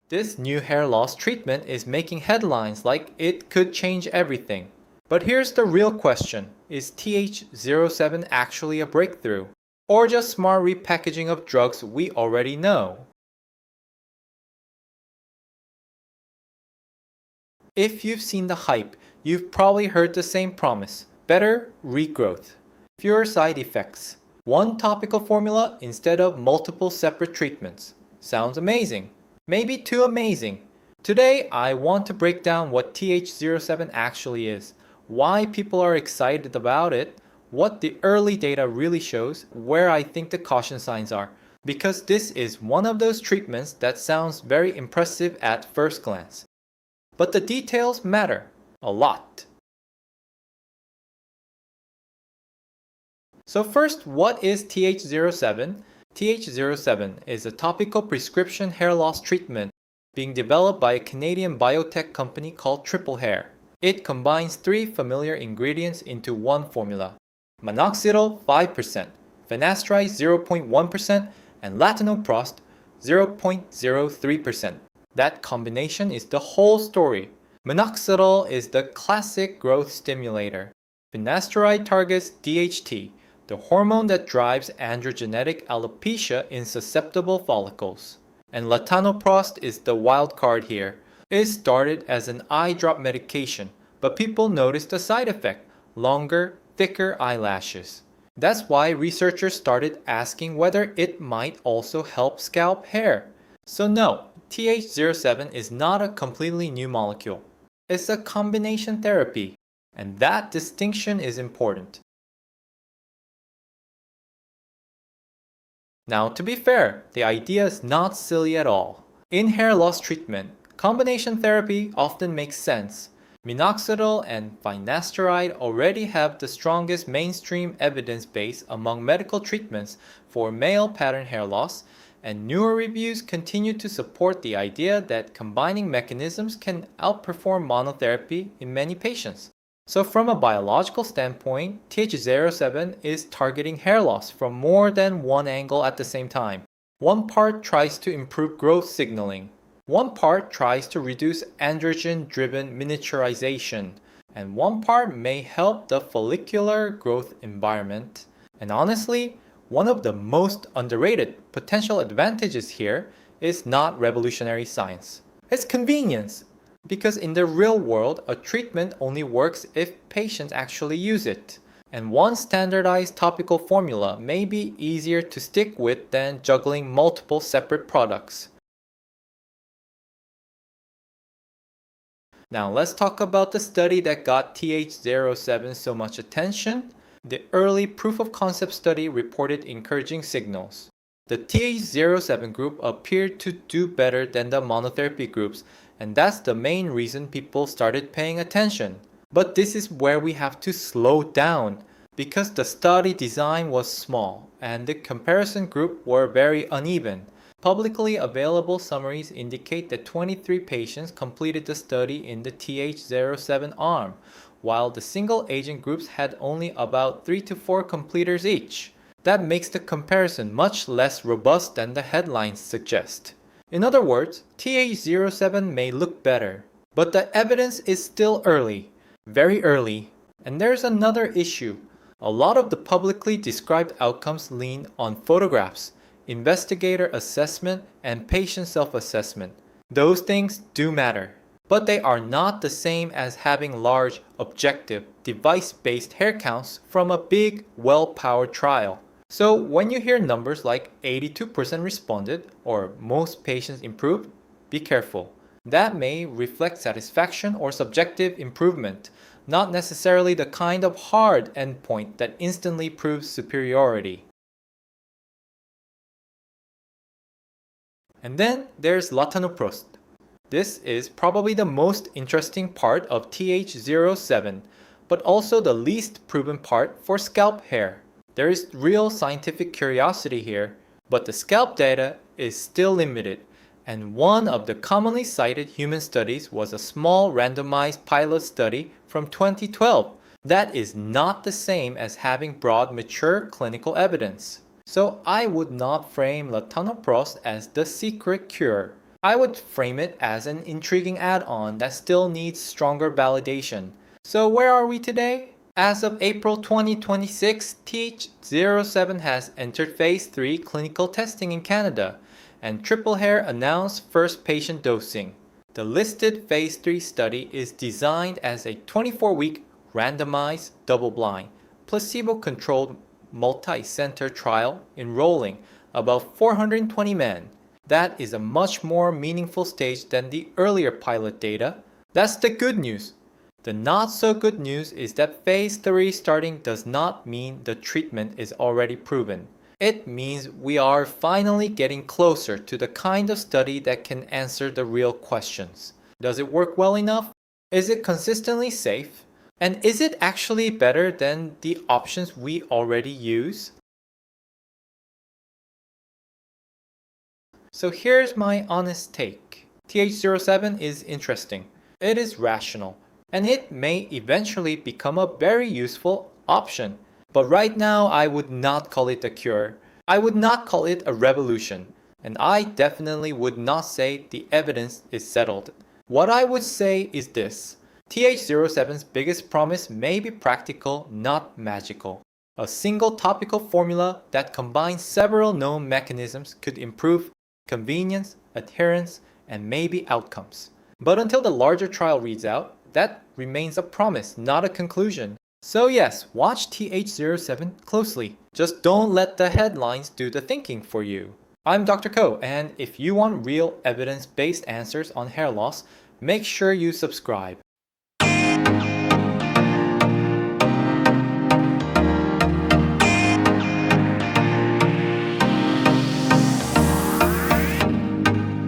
This new hair loss treatment is making headlines like it could change everything. But here's the real question. Is TH-07 actually a breakthrough? Or just smart repackaging of drugs we already know? If you've seen the hype, you've probably heard the same promise. Better regrowth. Fewer side effects. One topical formula instead of multiple separate treatments. Sounds amazing. Maybe too amazing. Today, I want to break down what TH-07 actually is, why people are excited about it, what the early data really shows, where I think the caution signs are, because this is one of those treatments that sounds very impressive at first glance. But the details matter a lot. So first, what is TH-07? TH-07 is a topical prescription hair loss treatment being developed by a Canadian biotech company called Triple Hair. It combines 3 familiar ingredients into one formula: minoxidil 5%, finasteride 0.1%, and Latanoprost 0.03%. That combination is the whole story. Minoxidil is the classic growth stimulator. Finasteride targets DHT, the hormone that drives androgenetic alopecia in susceptible follicles. And Latanoprost is the wild card here. It started as an eye drop medication, but people noticed a side effect: longer, thicker eyelashes. That's why researchers started asking whether it might also help scalp hair. So no, TH-07 is not a completely new molecule. It's a combination therapy, and that distinction is important. Now, to be fair, the idea is not silly at all. In hair loss treatment, combination therapy often makes sense. Minoxidil and finasteride already have the strongest mainstream evidence base among medical treatments for male pattern hair loss, and newer reviews continue to support the idea that combining mechanisms can outperform monotherapy in many patients. So from a biological standpoint, TH-07 is targeting hair loss from more than one angle at the same time. One part tries to improve growth signaling. One part tries to reduce androgen-driven miniaturization. And one part may help the follicular growth environment. And honestly, one of the most underrated potential advantages here is not revolutionary science. It's convenience. Because in the real world, a treatment only works if patients actually use it. And one standardized topical formula may be easier to stick with than juggling multiple separate products. Now let's talk about the study that got TH-07 so much attention. The early proof of concept study reported encouraging signals. The TH-07 group appeared to do better than the monotherapy groups, and that's the main reason people started paying attention. But this is where we have to slow down, because the study design was small and the comparison group were very uneven. Publicly available summaries indicate that 23 patients completed the study in the TH-07 arm, while the single agent groups had only about 3 to 4 completers each. That makes the comparison much less robust than the headlines suggest. In other words, TH-07 may look better, but the evidence is still early, very early. And there's another issue. A lot of the publicly described outcomes lean on photographs, investigator assessment, and patient self-assessment. Those things do matter, but they are not the same as having large, objective, device-based hair counts from a big, well-powered trial. So when you hear numbers like 82% responded or most patients improved, be careful. That may reflect satisfaction or subjective improvement, not necessarily the kind of hard endpoint that instantly proves superiority. And then there's Latanoprost. This is probably the most interesting part of TH-07, but also the least proven part for scalp hair. There is real scientific curiosity here, but the scalp data is still limited, and one of the commonly cited human studies was a small randomized pilot study from 2012. That is not the same as having broad, mature clinical evidence. So I would not frame Latanoprost as the secret cure. I would frame it as an intriguing add-on that still needs stronger validation. So where are we today? As of April 2026, TH-07 has entered Phase 3 clinical testing in Canada, and Triple Hair announced first patient dosing. The listed Phase 3 study is designed as a 24-week randomized, double-blind, placebo-controlled multi-center trial enrolling about 420 men. That is a much more meaningful stage than the earlier pilot data. That's the good news. The not so good news is that Phase 3 starting does not mean the treatment is already proven. It means we are finally getting closer to the kind of study that can answer the real questions. Does it work well enough? Is it consistently safe? And is it actually better than the options we already use? So here's my honest take. TH-07 is interesting. It is rational. And it may eventually become a very useful option. But right now, I would not call it a cure. I would not call it a revolution. And I definitely would not say the evidence is settled. What I would say is this. TH-07's biggest promise may be practical, not magical. A single topical formula that combines several known mechanisms could improve convenience, adherence, and maybe outcomes. But until the larger trial reads out, that remains a promise, not a conclusion. So yes, watch TH-07 closely. Just don't let the headlines do the thinking for you. I'm Dr. Ko, and if you want real evidence-based answers on hair loss, make sure you subscribe.